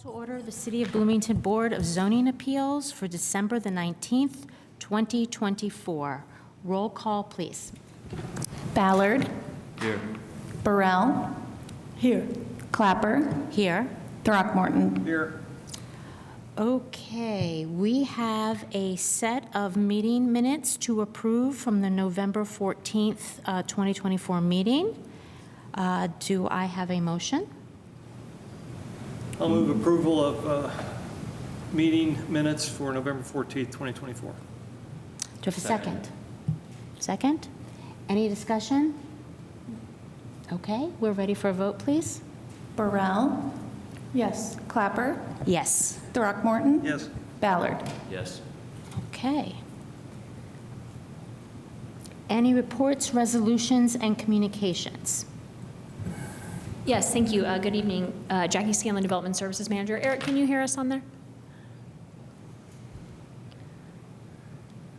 Call to order the City of Bloomington Board of Zoning Appeals for December the 19th, 2024. Roll call, please. Ballard. Here. Burrell. Here. Clapper. Here. Throckmorton. Here. Okay, we have a set of meeting minutes to approve from the November 14th, 2024 meeting. Do I have a motion? I'll move approval of meeting minutes for November 14th, 2024. Do I have a second? Second? Any discussion? Okay, we're ready for a vote, please. Burrell. Yes. Clapper. Yes. Throckmorton. Yes. Ballard. Yes. Okay. Any reports, resolutions, and communications? Yes, thank you. Good evening. Jackie Scanlon, Development Services Manager. Eric, can you hear us on there?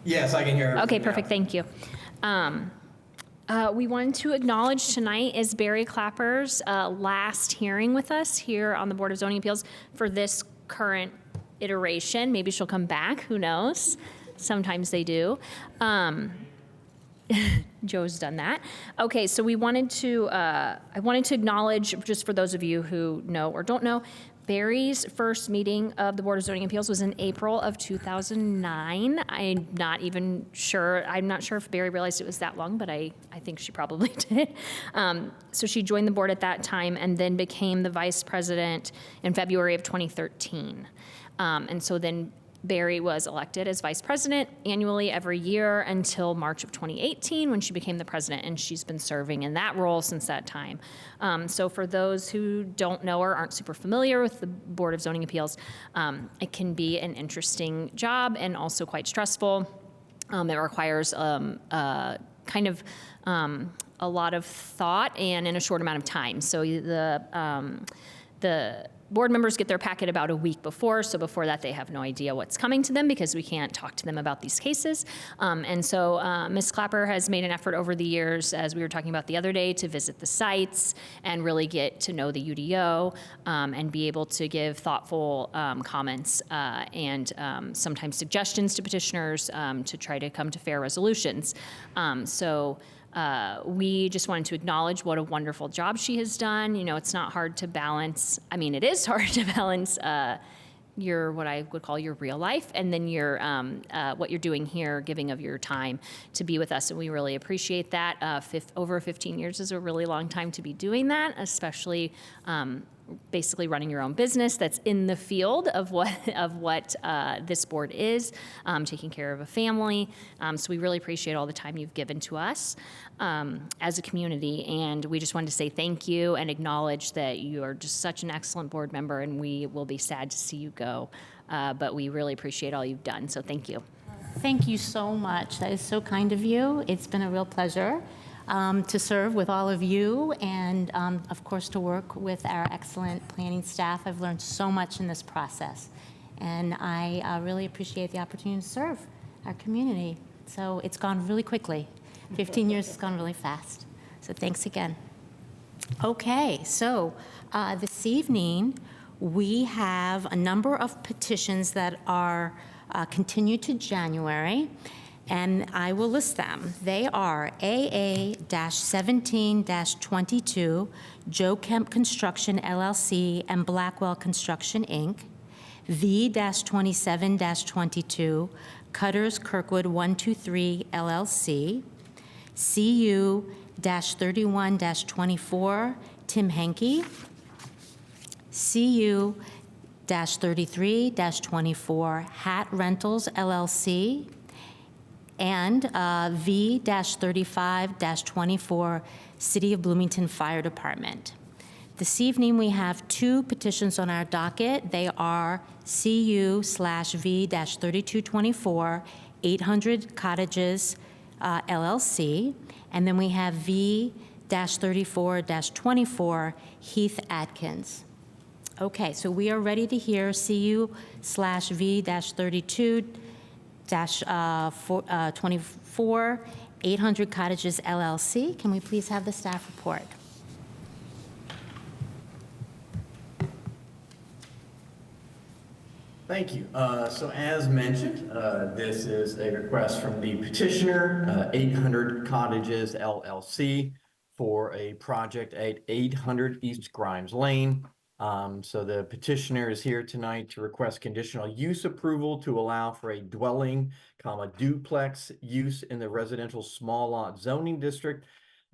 Yes, I can hear everything Okay, now. perfect. Thank you. We wanted to acknowledge tonight is Barry Clapper's last hearing with us here on the Board of Zoning Appeals for this current iteration. Maybe she'll come back. Who knows? Sometimes they do. Joe's done that. Okay, so we wanted to, I wanted to acknowledge, just for those of you who know or don't know, Barry's first meeting of the Board of Zoning Appeals was in April of 2009. I'm not sure if Barry realized it was that long, but I think she probably did. So she joined the board at that time and then became the vice president in February of 2013. And so then Barry was elected as vice president annually every year until March of 2018 when she became the president, and she's been serving in that role since that time. So for those who don't know or aren't super familiar with the Board of Zoning Appeals, it can be an interesting job and also quite stressful. It requires a lot of thought and in a short amount of time. So the board members get their packet about a week before, so before that they have no idea what's coming to them because we can't talk to them about these cases. And so Ms. Clapper has made an effort over the years, as we were talking about the other day, to visit the sites and really get to know the UDO and be able to give thoughtful comments and sometimes suggestions to petitioners to try to come to fair resolutions. We just wanted to acknowledge what a wonderful job she has done. You know, it's not hard to balance. I mean, it is hard to balance your, what I would call your real life, and then your what you're doing here, giving of your time to be with us, and we really appreciate that. Over 15 years is a really long time to be doing that, especially basically running your own business that's in the field of what this board is, taking care of a family. So we really appreciate all the time you've given to us as a community, and we just wanted to say thank you and acknowledge that you are just such an excellent board member, and we will be sad to see you go, but we really appreciate all you've done, so thank you. Thank you so much. That is so kind of you. It's been a real pleasure to serve with all of you and, of course, to work with our excellent planning staff. I've learned so much in this process, and I really appreciate the opportunity to serve our community. So it's gone really quickly. 15 years has gone really fast. So thanks again. Okay, so this evening we have a number of petitions that are continued to January, and I will list them. They are AA-17-22, Joe Kemp Construction, LLC, and Blackwell Construction, Inc., V-27-22, Cutters Kirkwood 123, LLC, CU-31-24, Tim Henke, CU-33-24, Hat Rentals, LLC, and V-35-24, City of Bloomington Fire Department. This evening we have two petitions on our docket. They are CU/V-3224, 800 Cottages, LLC, and then we have V-34-24, Heath Atkins. Okay, so we are ready to hear CU/V-32-24, 800 Cottages, LLC. Can we please have the staff report? Thank you. So as mentioned, this is a request from the petitioner, 800 Cottages LLC, for a project at 800 East Grimes Lane. So the petitioner is here tonight to request conditional use approval to allow for a dwelling, duplex use in the residential small lot zoning district,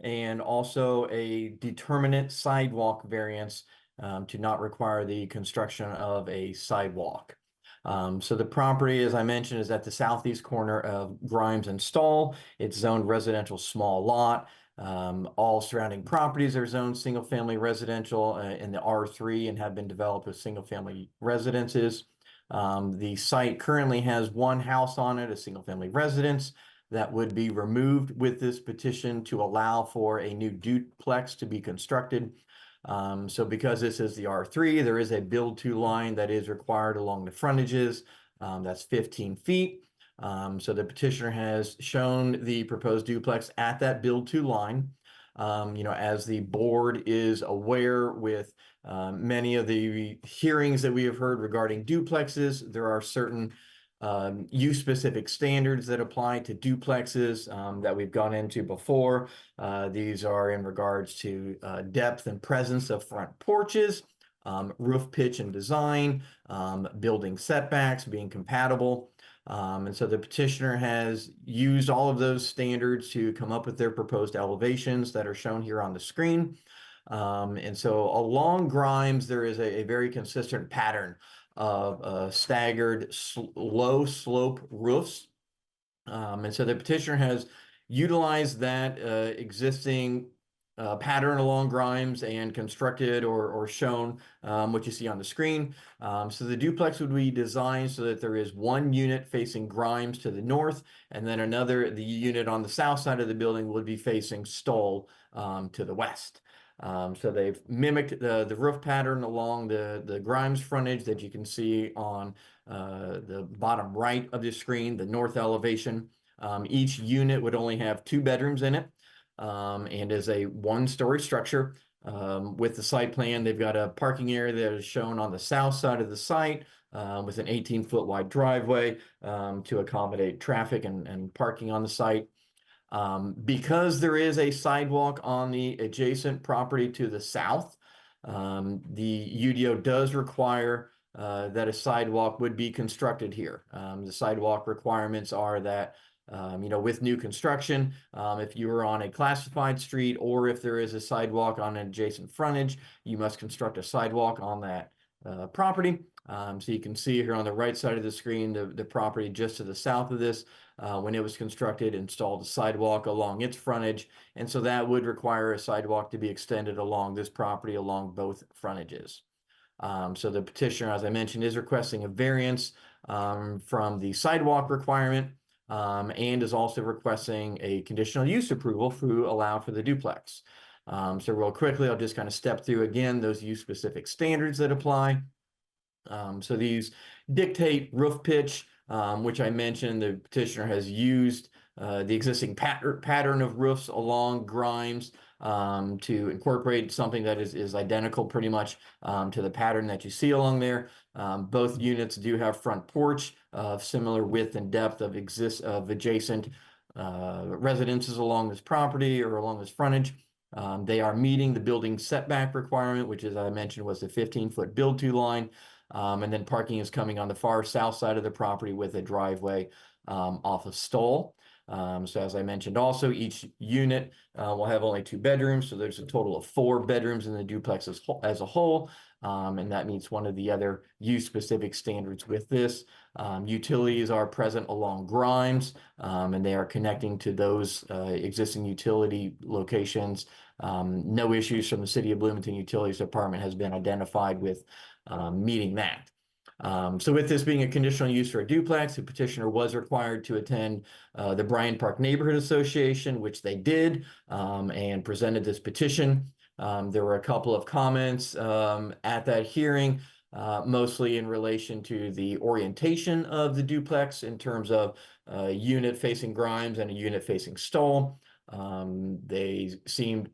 and also a determinate sidewalk variance to not require the construction of a sidewalk. So the property, as I mentioned, is at the southeast corner of Grimes and Stall. It's zoned residential small lot. All surrounding properties are zoned single-family residential in the R3 and have been developed with single-family residences. The site currently has one house on it, a single-family residence, that would be removed with this petition to allow for a new duplex to be constructed. So because this is the R3, there is a build-to line that is required along the frontages. That's 15 feet. So the petitioner has shown the proposed duplex at that build-to line. As the board is aware, with many of the hearings that we have heard regarding duplexes, there are certain use-specific standards that apply to duplexes that we've gone into before. These are in regards to depth and presence of front porches, roof pitch and design, building setbacks being compatible. And so the petitioner has used all of those standards to come up with their proposed elevations that are shown here on the screen. And so along Grimes, there is a very consistent pattern of staggered low slope roofs. And so the petitioner has utilized that existing pattern along Grimes and constructed or shown what you see on the screen. So the duplex would be designed so that there is one unit facing Grimes to the north, and then the unit on the south side of the building would be facing Stoll to the west. So they've mimicked the roof pattern along the Grimes frontage that you can see on the bottom right of the screen, the north elevation. Each unit would only have 2 bedrooms in it, and is a 1-story structure. With the site plan, they've got a parking area that is shown on the south side of the site with an 18-foot wide driveway to accommodate traffic and parking on the site. Because there is a sidewalk on the adjacent property to the south, the UDO does require that a sidewalk would be constructed here. The sidewalk requirements are that, with new construction, if you are on a classified street or if there is a sidewalk on an adjacent frontage, you must construct a sidewalk on that property. So you can see here on the right side of the screen, the property just to the south of this, when it was constructed, installed a sidewalk along its frontage. And so that would require a sidewalk to be extended along this property along both frontages. So the petitioner, as I mentioned, is requesting a variance from the sidewalk requirement and is also requesting a conditional use approval to allow for the duplex. So real quickly, I'll just kind of step through again those use-specific standards that apply. So these dictate roof pitch, which I mentioned. The petitioner has used the existing pattern of roofs along Grimes to incorporate something that is identical pretty much to the pattern that you see along there. Both units do have front porch of similar width and depth of adjacent residences along this property or along this frontage. They are meeting the building setback requirement, which, as I mentioned, was the 15-foot build-to line. And then parking is coming on the far south side of the property with a driveway off of Stoll. So as I mentioned, also each unit will have only 2 bedrooms. So there's a total of 4 bedrooms in the duplex as a whole. And that meets one of the other use-specific standards with this. Utilities are present along Grimes, and they are connecting to those existing utility locations. No issues from the City of Bloomington Utilities Department has been identified with meeting that. So with this being a conditional use for a duplex, the petitioner was required to attend the Bryant Park Neighborhood Association, which they did, and presented this petition. There were a couple of comments at that hearing, mostly in relation to the orientation of the duplex in terms of a unit facing Grimes and a unit facing Stoll. They seemed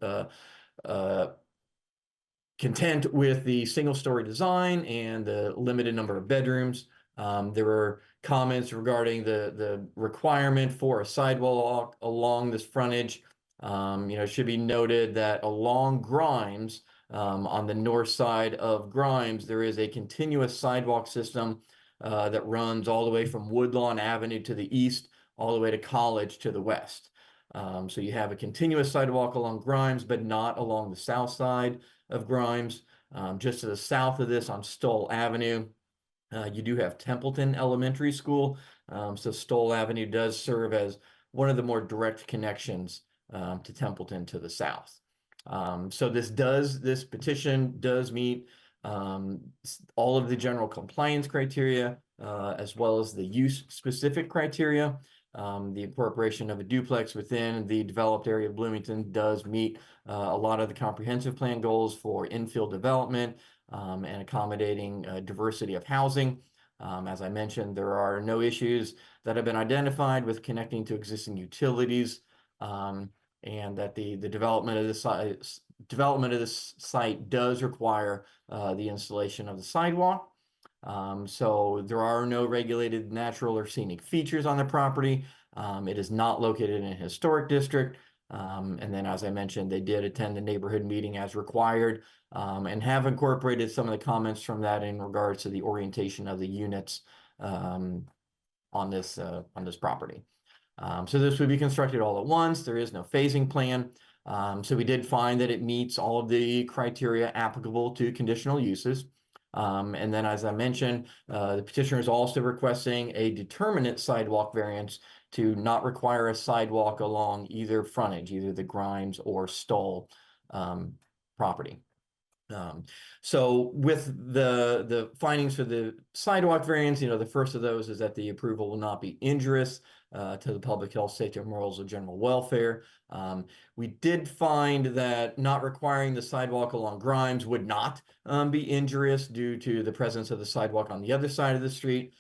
content with the single-story design and the limited number of bedrooms. There were comments regarding the requirement for a sidewalk along this frontage. It should be noted that along Grimes, on the north side of Grimes, there is a continuous sidewalk system that runs all the way from Woodlawn Avenue to the east, all the way to College to the west. So you have a continuous sidewalk along Grimes, but not along the south side of Grimes. Just to the south of this on Stoll Avenue, you do have Templeton Elementary School. So Stoll Avenue does serve as one of the more direct connections to Templeton to the south. So this petition does meet all of the general compliance criteria, as well as the use specific criteria. The incorporation of a duplex within the developed area of Bloomington does meet a lot of the comprehensive plan goals for infill development and accommodating diversity of housing. As I mentioned, there are no issues that have been identified with connecting to existing utilities, and that the development of this site does require the installation of the sidewalk. So there are no regulated natural or scenic features on the property. It is not located in a historic district. And then, as I mentioned, they did attend the neighborhood meeting as required, and have incorporated some of the comments from that in regards to the orientation of the units on this property. So this would be constructed all at once. There is no phasing plan. So we did find that it meets all of the criteria applicable to conditional uses. And then, as I mentioned, the petitioner is also requesting a determinate sidewalk variance to not require a sidewalk along either frontage, either the Grimes or Stoll property. So with the findings for the sidewalk variance, the first of those is that the approval will not be injurious to the public health, safety, or morals, or general welfare. We did find that not requiring the sidewalk along Grimes would not be injurious due to the presence of the sidewalk on the other side of the street.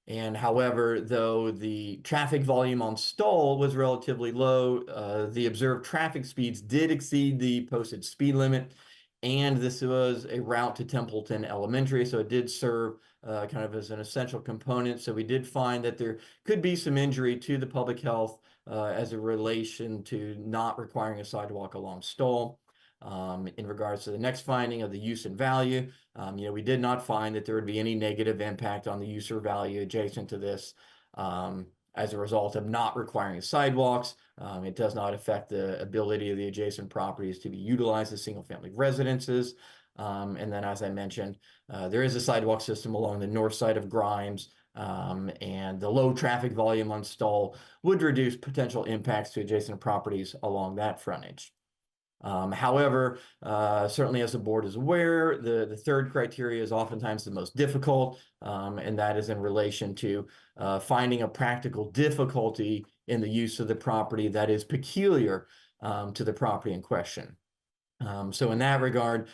And however, though the traffic volume on Stoll was relatively low, the observed traffic speeds did exceed the posted speed limit. And this was a route to Templeton Elementary, so it did serve kind of as an essential component. So we did find that there could be some injury to the public health as a relation to not requiring a sidewalk along Stoll. In regards to the next finding of the use and value, we did not find that there would be any negative impact on the use or value adjacent to this as a result of not requiring sidewalks. It does not affect the ability of the adjacent properties to be utilized as single-family residences. And then, as I mentioned, there is a sidewalk system along the north side of Grimes, and the low traffic volume on Stoll would reduce potential impacts to adjacent properties along that frontage. However, certainly as the board is aware, the third criteria is oftentimes the most difficult, and that is in relation to finding a practical difficulty in the use of the property that is peculiar to the property in question. So in that regard,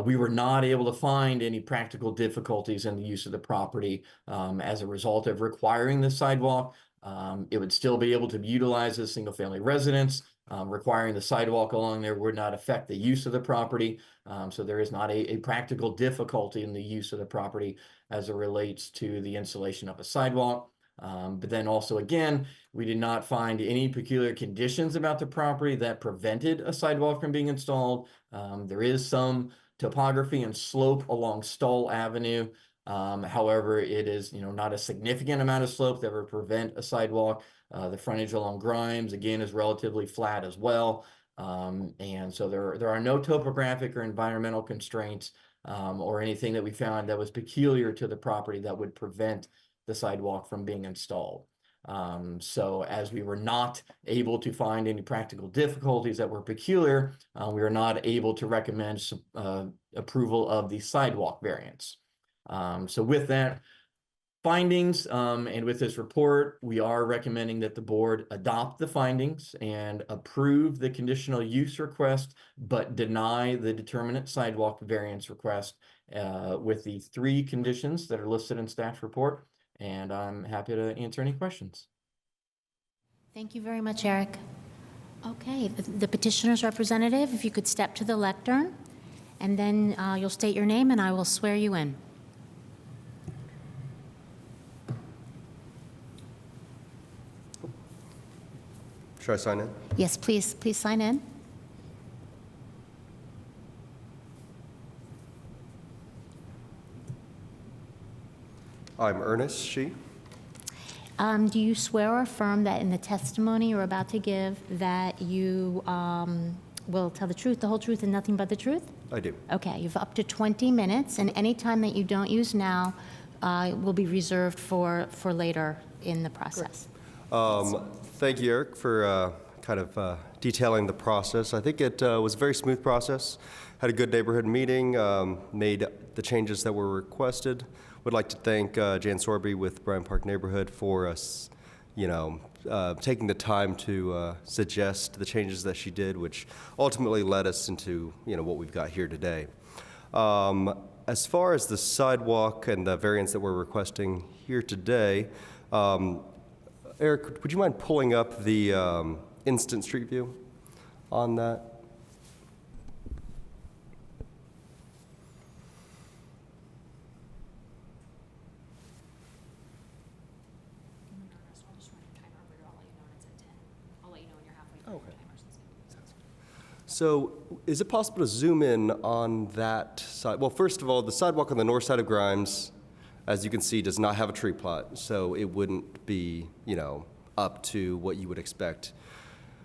we were not able to find any practical difficulties in the use of the property as a result of requiring the sidewalk. It would still be able to be utilized as single-family residence. Requiring the sidewalk along there would not affect the use of the property. So there is not a practical difficulty in the use of the property as it relates to the installation of a sidewalk. But then also, again, we did not find any peculiar conditions about the property that prevented a sidewalk from being installed. There is some topography and slope along Stoll Avenue. However, it is not a significant amount of slope that would prevent a sidewalk. The frontage along Grimes, again, is relatively flat as well. And so there are no topographic or environmental constraints or anything that we found that was peculiar to the property that would prevent the sidewalk from being installed. So as we were not able to find any practical difficulties that were peculiar, we were not able to recommend approval of the sidewalk variance. So with that findings and with this report, we are recommending that the board adopt the findings and approve the conditional use request, but deny the determinate sidewalk variance request with the 3 conditions that are listed in staff's report. And I'm happy to answer any questions. Thank you very much, Eric. Okay, the petitioner's representative, if you could step to the lectern, and then you'll state your name and I will swear you in. Should I sign in? Yes, please sign in. I'm Ernest Shi. Do you swear or affirm that in the testimony you're about to give that you will tell the truth, the whole truth, and nothing but the truth? I do. Okay, you've up to 20 minutes, and any time that you don't use now will be reserved for later in the process. Thank you, Eric, for kind of detailing the process. I think it was a very smooth process. Had a good neighborhood meeting, made the changes that were requested. Would like to thank Jan Sorby with Bryant Park Neighborhood for us, taking the time to suggest the changes that she did, which ultimately led us into, what we've got here today. As far as the sidewalk and the variance that we're requesting here today, Eric, would you mind pulling up the instant street view on that? So is it possible to zoom in on that side? Well, first of all, the sidewalk on the north side of Grimes, as you can see, does not have a tree plot, so it wouldn't be, up to what you would expect.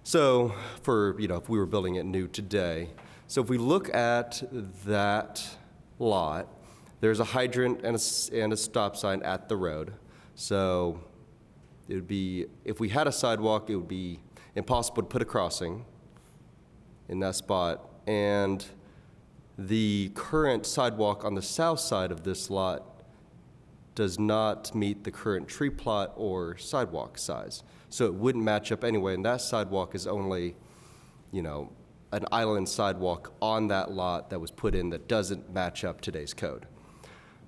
So for, if we were building it new today. So if we look at that lot, there's a hydrant and a stop sign at the road. So it would be, if we had a sidewalk, it would be impossible to put a crossing in that spot. And the current sidewalk on the south side of this lot does not meet the current tree plot or sidewalk size. So it wouldn't match up anyway, and that sidewalk is only, an island sidewalk on that lot that was put in that doesn't match up today's code.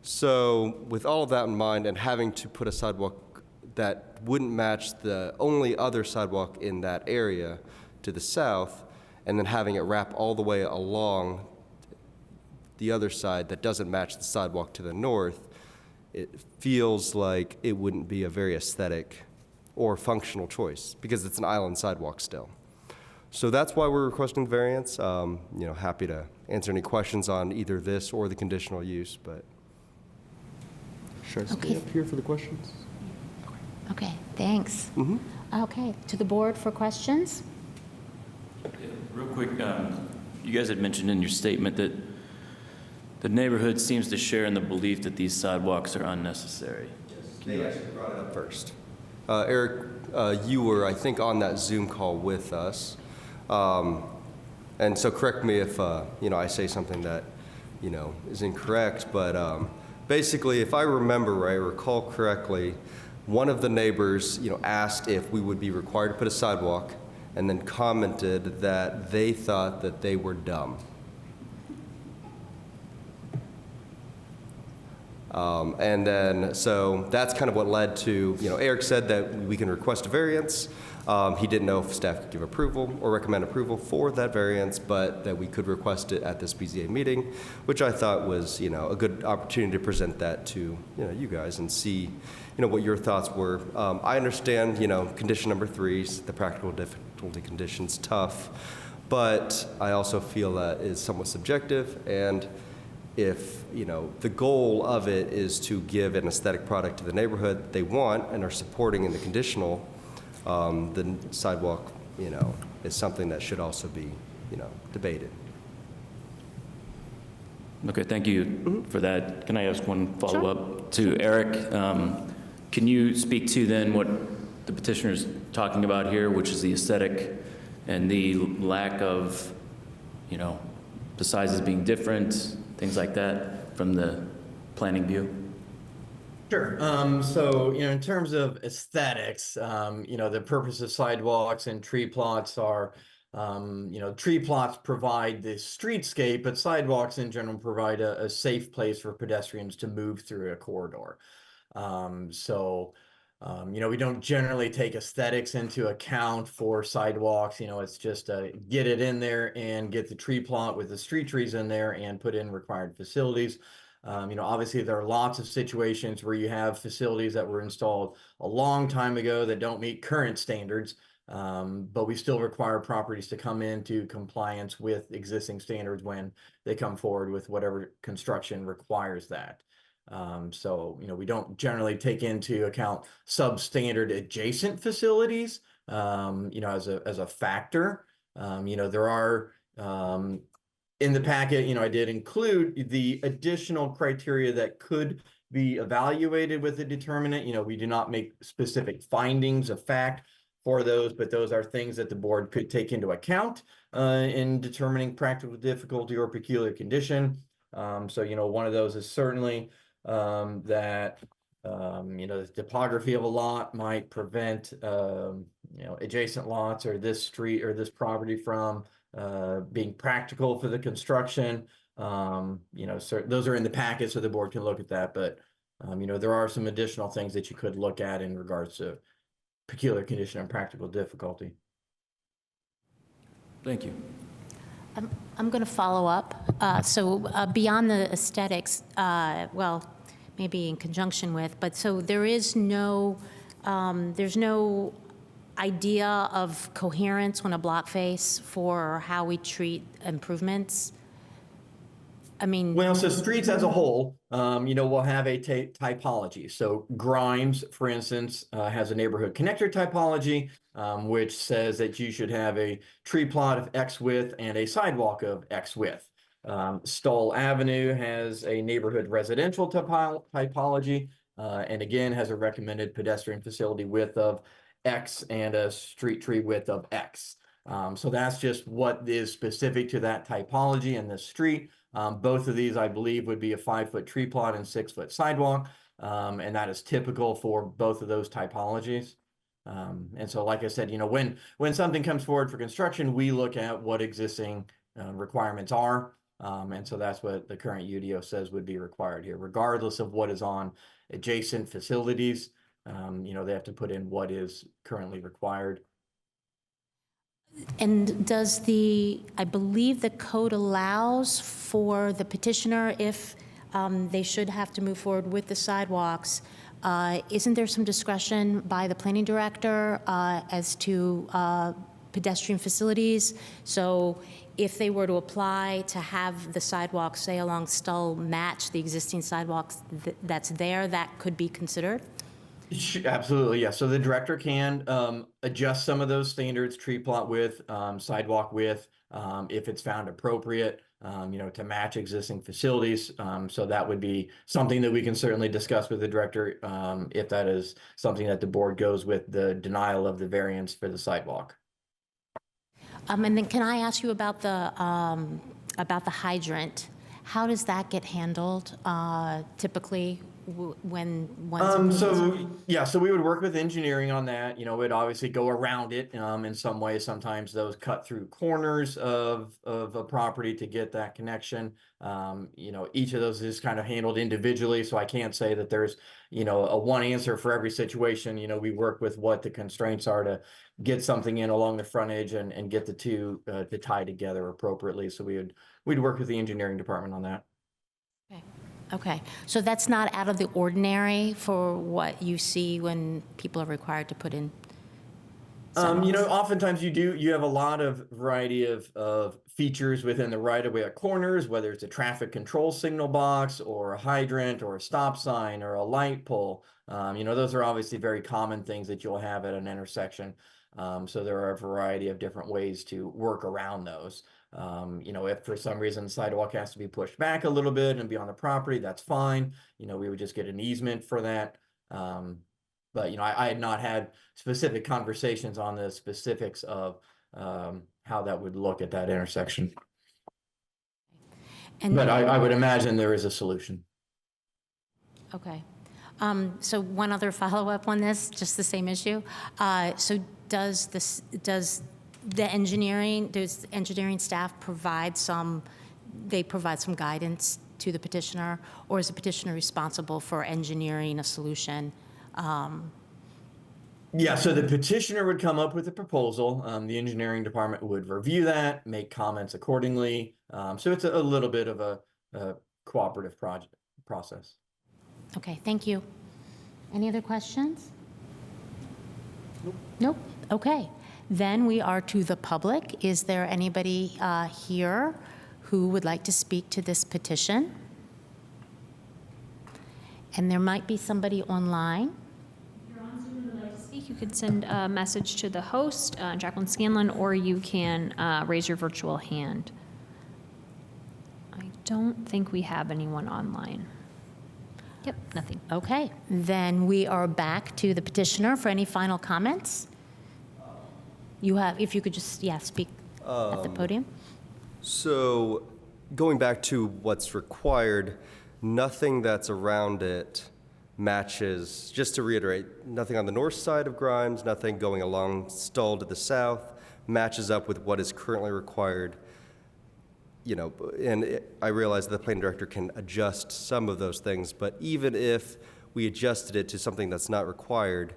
So with all of that in mind and having to put a sidewalk that wouldn't match the only other sidewalk in that area to the south, and then having it wrap all the way along the other side that doesn't match the sidewalk to the north, it feels like it wouldn't be a very aesthetic or functional choice because it's an island sidewalk still. So that's why we're requesting the variance. Happy to answer any questions on either this or the conditional use, but should I stay up here for the questions? Okay, thanks. Okay, to the board for questions? Real quick, you guys had mentioned in your statement that the neighborhood seems to share in the belief that these sidewalks are unnecessary. They actually brought it up first. Eric, you were, I think, on that Zoom call with us. And so correct me if, I say something that, is incorrect. But basically, if I recall correctly, one of the neighbors, asked if we would be required to put a sidewalk and then commented that they thought that they were dumb. And then, so that's kind of what led to, Eric said that we can request a variance. He didn't know if staff could give approval or recommend approval for that variance, but that we could request it at this BZA meeting, which I thought was, a good opportunity to present that to, you guys and see, what your thoughts were. I understand, condition number 3, the practical difficulty condition's tough, but I also feel that is somewhat subjective. And if, the goal of it is to give an aesthetic product to the neighborhood they want and are supporting in the conditional, the sidewalk, is something that should also be, debated. Okay, thank you for that. Can I ask one follow-up to Eric? Can you speak to then what the petitioner's talking about here, which is the aesthetic and the lack of, the sizes being different, things like that from the planning view? Sure. So, in terms of aesthetics, the purpose of sidewalks and tree plots are, tree plots provide the streetscape, but sidewalks in general provide a safe place for pedestrians to move through a corridor. We don't generally take aesthetics into account for sidewalks. It's just get it in there and get the tree plot with the street trees in there and put in required facilities. Obviously there are lots of situations where you have facilities that were installed a long time ago that don't meet current standards. But we still require properties to come into compliance with existing standards when they come forward with whatever construction requires that. So, we don't generally take into account substandard adjacent facilities, as a factor. There are, in the packet, I did include the additional criteria that could be evaluated with the determinant. We do not make specific findings of fact for those, but those are things that the board could take into account in determining practical difficulty or peculiar condition. So, one of those is certainly that the topography of a lot might prevent adjacent lots or this street or this property from being practical for the construction. Those are in the packet, so the board can look at that. But there are some additional things that you could look at in regards to peculiar condition and practical difficulty. Thank you. I'm going to follow up. So beyond the aesthetics, well, maybe in conjunction with, but so there's no idea of coherence on a block face for how we treat improvements? I mean, Well, so streets as a whole, will have a typology. So Grimes, for instance, has a neighborhood connector typology, which says that you should have a tree plot of X width and a sidewalk of X width. Stoll Avenue has a neighborhood residential typology, and again has a recommended pedestrian facility width of X and a street tree width of X. So that's just what is specific to that typology in the street. Both of these, I believe, would be a 5-foot tree plot and 6-foot sidewalk, and that is typical for both of those typologies. And so, like I said, when something comes forward for construction, we look at what existing requirements are. And so that's what the current UDO says would be required here, regardless of what is on adjacent facilities. They have to put in what is currently required. and I believe the code allows for the petitioner, if they should have to move forward with the sidewalks, isn't there some discretion by the planning director as to pedestrian facilities? So if they were to apply to have the sidewalks, say along Stoll, match the existing sidewalks that's there, that could be considered? Absolutely, yeah. So the director can adjust some of those standards, tree plot width, sidewalk width, if it's found appropriate, to match existing facilities. So that would be something that we can certainly discuss with the director if that is something that the board goes with the denial of the variance for the sidewalk. And then can I ask you about the hydrant? How does that get handled typically when once? So we would work with engineering on that. We'd obviously go around it in some way. Sometimes those cut through corners of a property to get that connection. Each of those is kind of handled individually, so I can't say that there's a one answer for every situation. We work with what the constraints are to get something in along the front edge and get the two to tie together appropriately. So we'd work with the engineering department on that. Okay, so that's not out of the ordinary for what you see when people are required to put in sidewalks? Oftentimes you have a lot of variety of features within the right-of-way at corners, whether it's a traffic control signal box or a hydrant or a stop sign or a light pole. Those are obviously very common things that you'll have at an intersection. So there are a variety of different ways to work around those. If for some reason the sidewalk has to be pushed back a little bit and be on the property, that's fine. We would just get an easement for that. But I had not had specific conversations on the specifics of how that would look at that intersection. But I would imagine there is a solution. Okay. So one other follow-up on this, just the same issue. So does the engineering staff provide some guidance to the petitioner, or is the petitioner responsible for engineering a solution? Yeah, so the petitioner would come up with a proposal. The engineering department would review that, make comments accordingly. So it's a little bit of a cooperative process. Okay, thank you. Any other questions? Nope. Okay. Then we are to the public. Is there anybody here who would like to speak to this petition? And there might be somebody online. If you're on Zoom and would like to speak, you could send a message to the host, Jacqueline Scanlon, or you can raise your virtual hand. I don't think we have anyone online. Yep, nothing. Okay, then we are back to the petitioner for any final comments. You have, if you could just, speak at the podium. So going back to what's required, nothing that's around it matches, just to reiterate, nothing on the north side of Grimes, nothing going along Stoll to the south matches up with what is currently required. I realize that the planning director can adjust some of those things, but even if we adjusted it to something that's not required,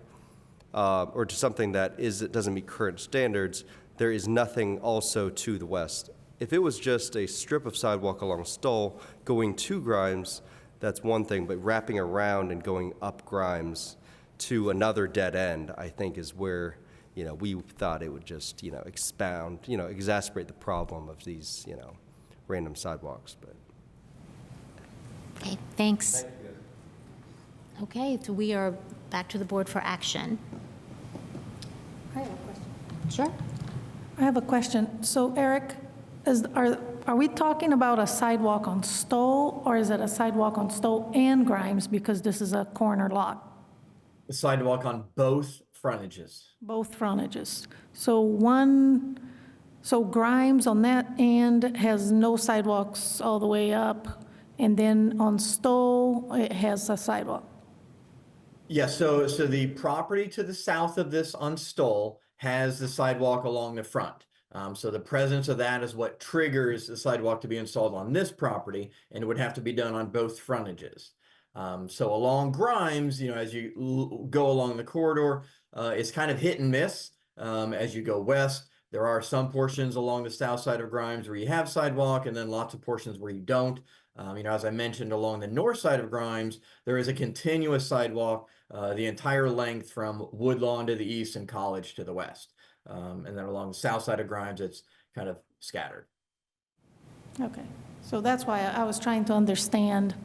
or to something that doesn't meet current standards, there is nothing also to the west. If it was just a strip of sidewalk along Stoll going to Grimes, that's one thing, but wrapping around and going up Grimes to another dead end, I think is where, we thought it would just, exacerbate the problem of these, random sidewalks, but. Okay, thanks. Okay, so we are back to the board for action. I have a question. Sure. I have a question. So Eric, are we talking about a sidewalk on Stoll, or is it a sidewalk on Stoll and Grimes because this is a corner lot? The sidewalk on both frontages. Both frontages. So Grimes on that end has no sidewalks all the way up, and then on Stoll, it has a sidewalk. Yeah, so the property to the south of this on Stoll has the sidewalk along the front. So the presence of that is what triggers the sidewalk to be installed on this property, and it would have to be done on both frontages. So along Grimes, as you go along the corridor, it's kind of hit and miss as you go west. There are some portions along the south side of Grimes where you have sidewalk, and then lots of portions where you don't. As I mentioned, along the north side of Grimes, there is a continuous sidewalk the entire length from Woodlawn to the east and College to the west. And then along the south side of Grimes, it's kind of scattered. Okay, so that's why I was trying to understand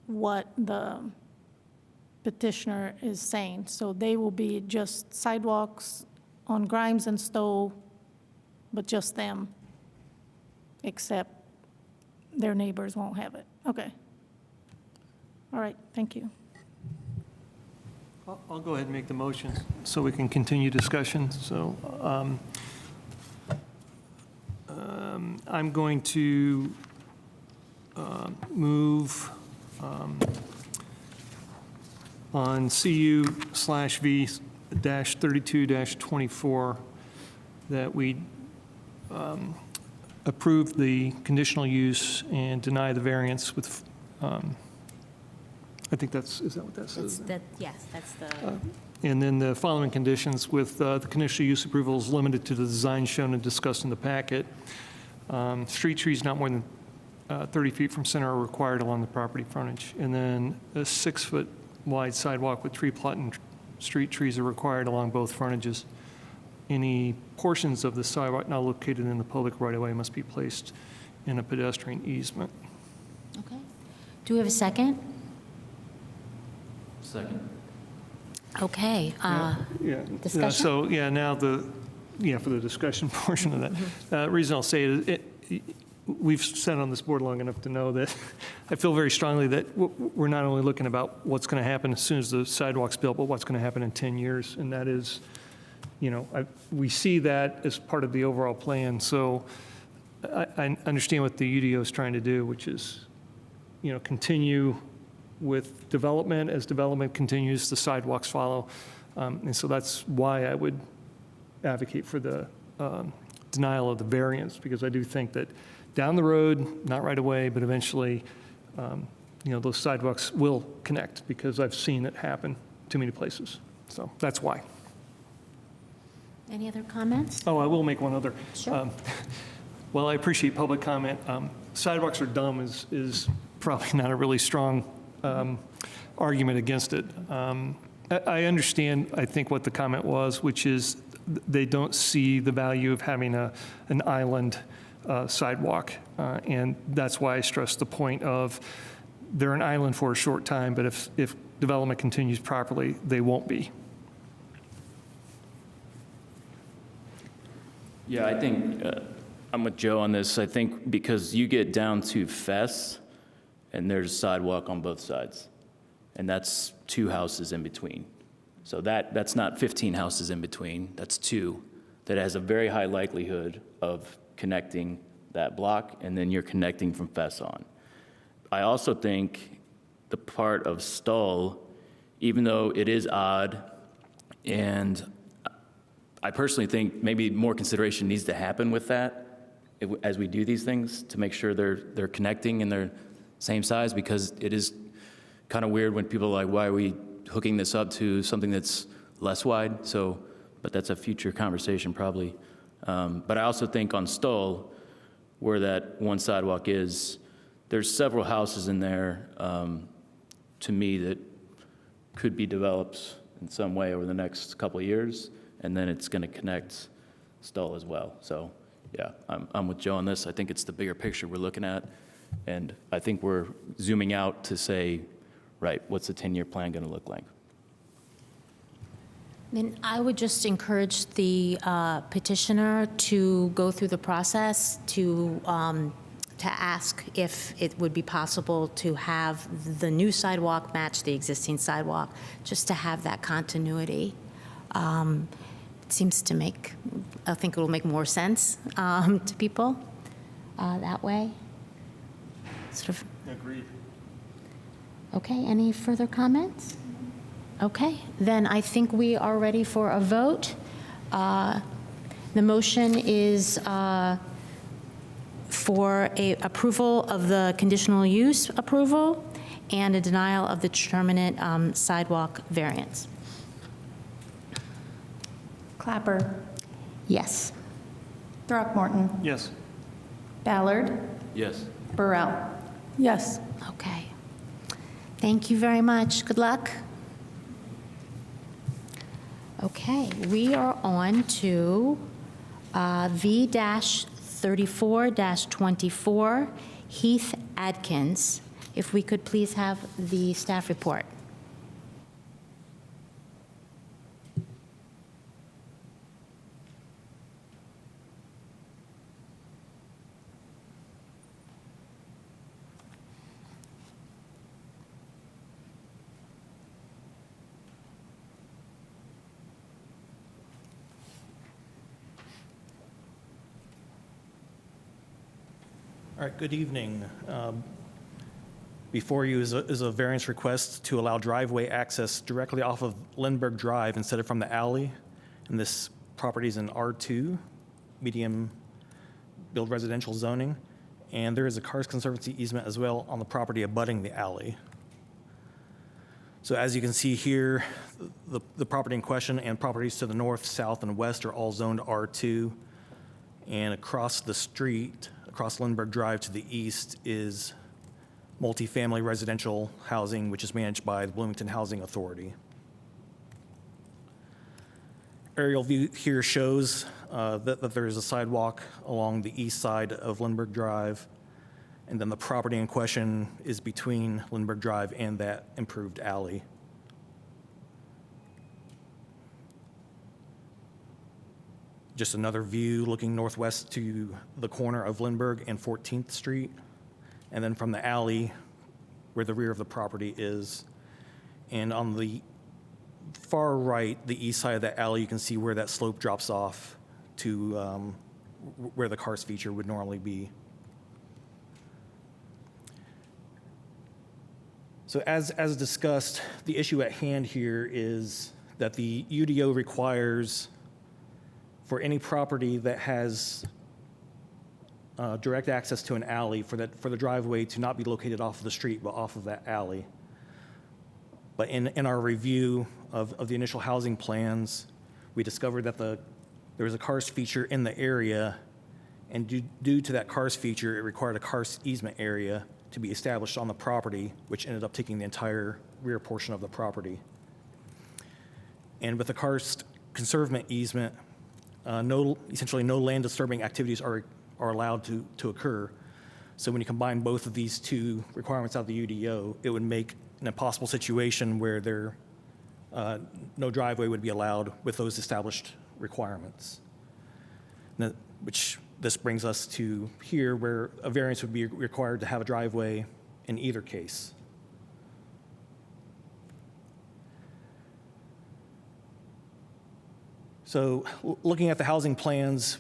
what the petitioner is saying. So they will be just sidewalks on Grimes and Stowe, but just them, except their neighbors won't have it. Okay. All right, thank you. I'll go ahead and make the motion so we can continue discussion. So I'm going to move on CU/V-32-24 that we approve the conditional use and deny the variance with, I think is that what that says? Yes, that's the, And then the following conditions with the conditional use approval is limited to the design shown and discussed in the packet. Street trees not more than 30 feet from center are required along the property frontage. And then a 6-foot wide sidewalk with tree plot and street trees are required along both frontages. Any portions of the sidewalk not located in the public right-of-way must be placed in a pedestrian easement. okay. Do we have a second? Second. Okay. Yeah. Discussion? So, now for the discussion portion of that. Reason I'll say it, we've sat on this board long enough to know that I feel very strongly that we're not only looking about what's going to happen as soon as the sidewalk's built, but what's going to happen in 10 years. And that is, we see that as part of the overall plan. So I understand what the UDO is trying to do, which is, continue with development. As development continues, the sidewalks follow. And so that's why I would advocate for the denial of the variance, because I do think that down the road, not right away, but eventually, those sidewalks will connect, because I've seen it happen too many places. So that's why. Any other comments? Oh, I will make one other. Sure. Well, I appreciate public comment. Sidewalks are dumb is probably not a really strong argument against it. I understand, I think, what the comment was, which is they don't see the value of having an island sidewalk. And that's why I stress the point of they're an island for a short time, but if development continues properly, they won't be. Yeah, I think I'm with Joe on this. I think because you get down to Fess, and there's a sidewalk on both sides, and that's 2 houses in between. So that's not 15 houses in between, that's 2. That has a very high likelihood of connecting that block, and then you're connecting from Fess on. I also think the part of Stull, even though it is odd, and I personally think maybe more consideration needs to happen with that as we do these things to make sure they're connecting and they're same size, because it is kind of weird when people are like, why are we hooking this up to something that's less wide? So, but that's a future conversation probably. But I also think on Stull, where that one sidewalk is, there's several houses in there, to me, that could be developed in some way over the next couple of years, and then it's going to connect Stull as well. So, yeah, I'm with Joe on this. I think it's the bigger picture we're looking at, and I think we're zooming out to say, right, what's the 10-year plan going to look like? Then I would just encourage the petitioner to go through the process to ask if it would be possible to have the new sidewalk match the existing sidewalk, just to have that continuity. It seems to make, I think it will make more sense to people that way. Sort of. Agreed. Okay, any further comments? Okay, then I think we are ready for a vote. The motion is for a approval of the conditional use approval and a denial of the determinate sidewalk variance. Clapper, Yes. Throckmorton, Yes. Ballard, Yes. Burrell. Yes. Okay. Thank you very much. Good luck. Okay, we are on to V-34-24, Heath Adkins. If we could please have the staff report. All right, good evening. Before you is a variance request to allow driveway access directly off of Lindbergh Drive instead of from the alley. And this property is in R2, medium build residential zoning. And there is a Cars Conservancy easement as well on the property abutting the alley. So as you can see here, the property in question and properties to the north, south, and west are all zoned R2. And across the street, across Lindbergh Drive to the east, is multifamily residential housing, which is managed by the Bloomington Housing Authority. Aerial view here shows that there is a sidewalk along the east side of Lindbergh Drive, and then the property in question is between Lindbergh Drive and that improved alley. Just another view looking northwest to the corner of Lindbergh and 14th Street. And then from the alley where the rear of the property is. And on the far right, the east side of that alley, you can see where that slope drops off to where the cars feature would normally be. So as discussed, the issue at hand here is that the UDO requires for any property that has direct access to an alley for the driveway to not be located off of the street, but off of that alley. But in our review of the initial housing plans, we discovered that there was a cars feature in the area, and due to that cars feature, it required a cars easement area to be established on the property, which ended up taking the entire rear portion of the property. And with the cars conservement easement, essentially no land disturbing activities are allowed to occur. So when you combine both of these two requirements out of the UDO, it would make an impossible situation where no driveway would be allowed with those established requirements. Now, which this brings us to here, where a variance would be required to have a driveway in either case. So looking at the housing plans,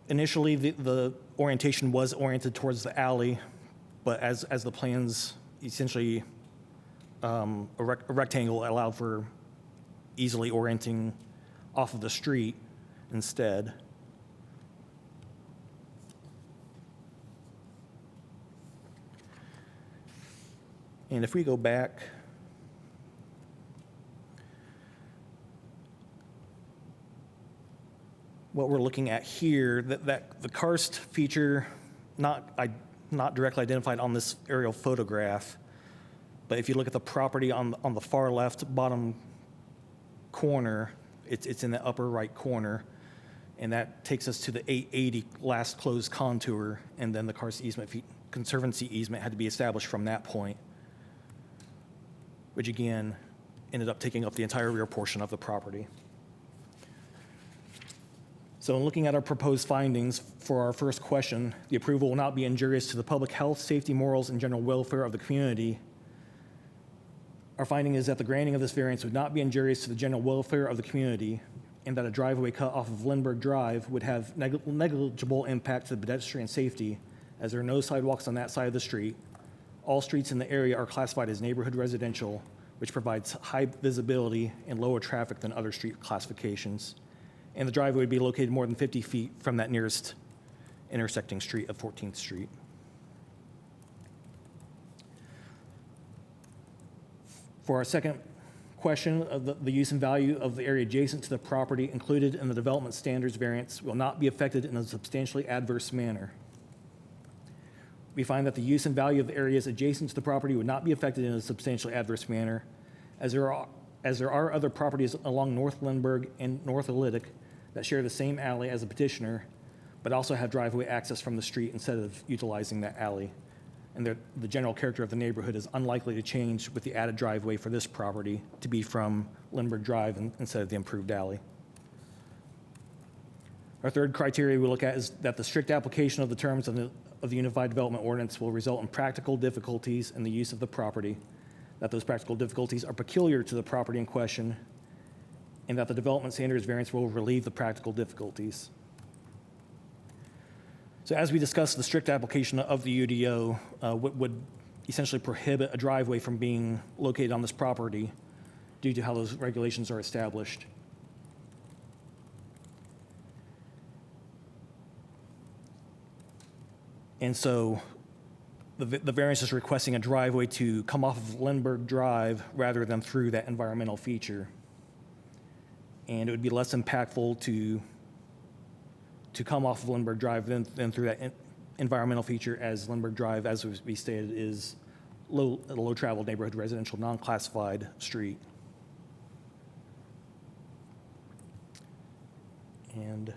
initially the orientation was oriented towards the alley, but as the plans essentially, a rectangle allowed for easily orienting off of the street instead. And if we go back, what we're looking at here, that the karst feature, not directly identified on this aerial photograph, but if you look at the property on the far left bottom corner, it's in the upper right corner, and that takes us to the 880 last closed contour, and then the karst easement, conservancy easement had to be established from that point, which again ended up taking up the entire rear portion of the property. So in looking at our proposed findings for our first question, the approval will not be injurious to the public health, safety, morals, and general welfare of the community. Our finding is that the granting of this variance would not be injurious to the general welfare of the community, and that a driveway cut off of Lindbergh Drive would have negligible impact to the pedestrian safety, as there are no sidewalks on that side of the street. All streets in the area are classified as neighborhood residential, which provides high visibility and lower traffic than other street classifications. And the driveway would be located more than 50 feet from that nearest intersecting street of 14th Street. For our second question, the use and value of the area adjacent to the property included in the development standards variance will not be affected in a substantially adverse manner. We find that the use and value of the areas adjacent to the property would not be affected in a substantially adverse manner, as there are other properties along North Lindbergh and North Olytic that share the same alley as the petitioner, but also have driveway access from the street instead of utilizing that alley. And the general character of the neighborhood is unlikely to change with the added driveway for this property to be from Lindbergh Drive instead of the improved alley. Our third criteria we look at is that the strict application of the terms of the Unified Development Ordinance will result in practical difficulties in the use of the property, that those practical difficulties are peculiar to the property in question, and that the development standards variance will relieve the practical difficulties. So as we discussed, the strict application of the UDO would essentially prohibit a driveway from being located on this property due to how those regulations are established. And so the variance is requesting a driveway to come off of Lindbergh Drive rather than through that environmental feature. And it would be less impactful to come off of Lindbergh Drive than through that environmental feature, as Lindbergh Drive, as we stated, is a low-traveled neighborhood residential non-classified street. And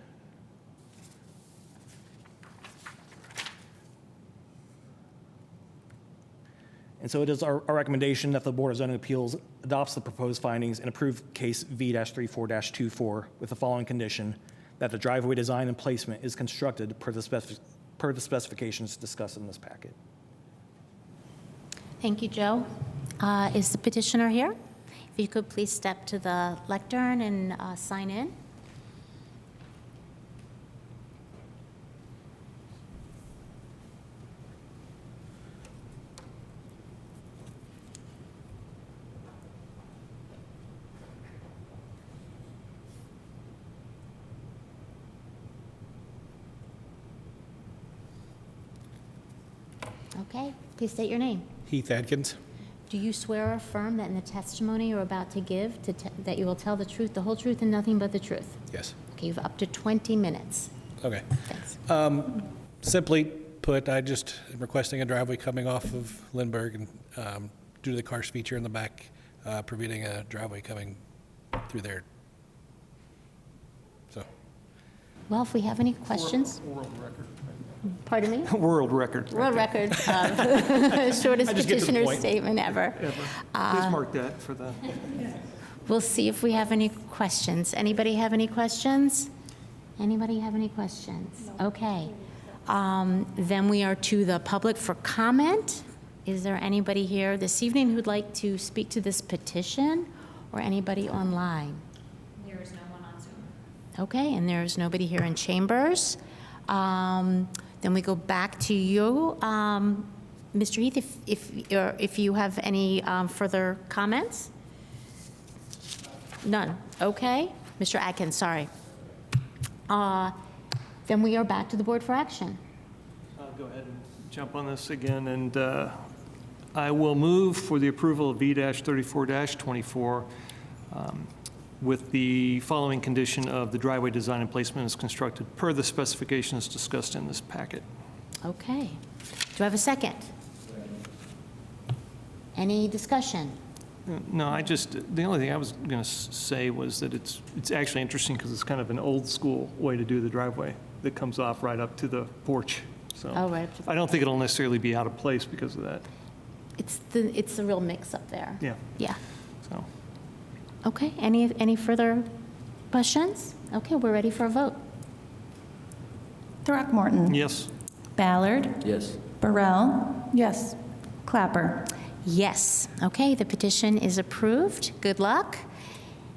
so it is our recommendation that the Board of Zoning Appeals adopts the proposed findings and approve case V-34-24 with the following condition: that the driveway design and placement is constructed per the specifications discussed in this packet. Thank you, Joe. Is the petitioner here? If you could please step to the lectern and sign in. Okay, please state your name. Heath Adkins. Do you swear or affirm that in the testimony you're about to give, that you will tell the truth, the whole truth, and nothing but the truth? Yes. Okay, you have up to 20 minutes. Okay. Thanks. Simply put, I just am requesting a driveway coming off of Lindbergh, and due to the karst feature in the back, preventing a driveway coming through there. So Well, if we have any questions. World record. Pardon me? World record. World record of shortest I just get to the petitioner's point. statement ever. Please mark that for the. We'll see if we have any questions. Anybody have any questions? Anybody have any questions? Okay. Then we are to the public for comment. Is there anybody here this evening who'd like to speak to this petition, or anybody online? There is no one on Zoom. Okay, and there's nobody here in chambers. Then we go back to you, Mr. Heath, if you have any further comments? None. Okay. Mr. Atkins, sorry. Then we are back to the board for action. I'll go ahead and jump on this again, and I will move for the approval of V-34-24 with the following condition of the driveway design and placement is constructed per the specifications discussed in this packet. Okay. Do I have a second? Any discussion? No, the only thing I was going to say was that it's actually interesting because it's kind of an old school way to do the driveway that comes off right up to the porch. So Oh, right up to the- I don't think it'll necessarily be out of place because of that. It's a real mix up there. Yeah. Yeah. So Okay. Any further questions? Okay, we're ready for a vote. Throckmorton. yes. Ballard. Yes. Burrell. Yes. Clapper. Yes. Okay, the petition is approved. Good luck.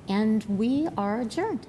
And we are adjourned.